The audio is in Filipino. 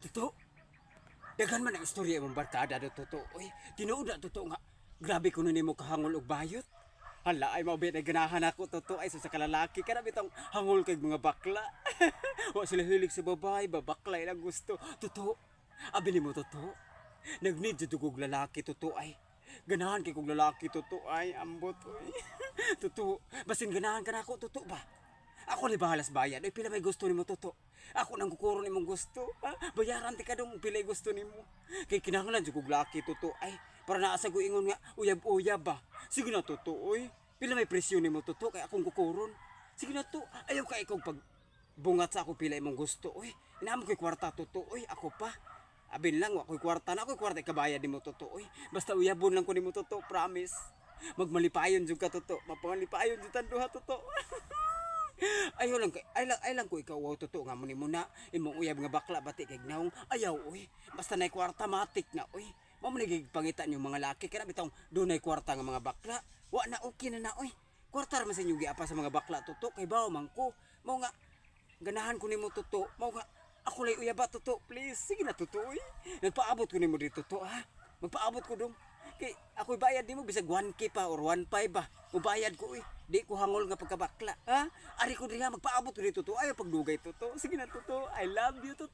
Tuto, daghan man ang istorya mong barkada do tuto. Uy, tinuod na tuto nga. Grabe ko nun mo kahangol og bayot. Hala ay mao na ganahan ako tuto ay sa kalalaki kana bitong hangol kay mga bakla. Wa sila hilig sa babae, babakla lang gusto. Tuto, abi nimo tuto. Nag-need jud kog lalaki tuto ay. Ganahan kay kog lalaki tuto ay ambot oy. Tuto, basin ganahan ka na ako tuto ba? Ako ni bahalas bayad. Ay pila may gusto nimo tuto. Ako nang kukuron imong gusto. Ha? Bayaran ti kadong pila gusto nimo. Kay kinahanglan jud kog laki tuto ay para naa sa ingon nga uyab-uyab ba. Sige na tuto oy. Pila may presyo nimo tuto kay akong kukuron. Sige na to. Ayaw ka ikaw pag bungat sa ako pila imong gusto oy. Inaamo ko'y kwarta tuto oy. Ako pa. Abin lang wa ko'y kwarta na ako'y kwarta kabayad nimo tuto oy. Basta uyabon lang ko nimo tuto, promise. Magmalipayon jud ka tuto. Mapangalipayon jud tan duha tuto. Ayaw lang ay lang ko ikaw wow tuto nga mo ni muna imong uyab nga bakla bati kay gnaong ayaw oy basta nay kwarta matik na oy mao man pangitan yung mga laki kaya bitong dunay kwarta nga mga bakla wa na okay na oy kwarta ra man sa inyo giapa sa mga bakla tuto kay bawo man ko mao nga ganahan ko nimo tuto mao nga ako lay uyab tuto please sige na tuto oy nagpaabot ko nimo dito tuto ha magpaabot ko dong kay ako'y bayad nimo bisag 1k pa or 1.5 ba ubayad ko di ko hangol nga pagkabakla ha ari ko diha magpaabot ko dito to ayaw pagdugay to sige na to I love you to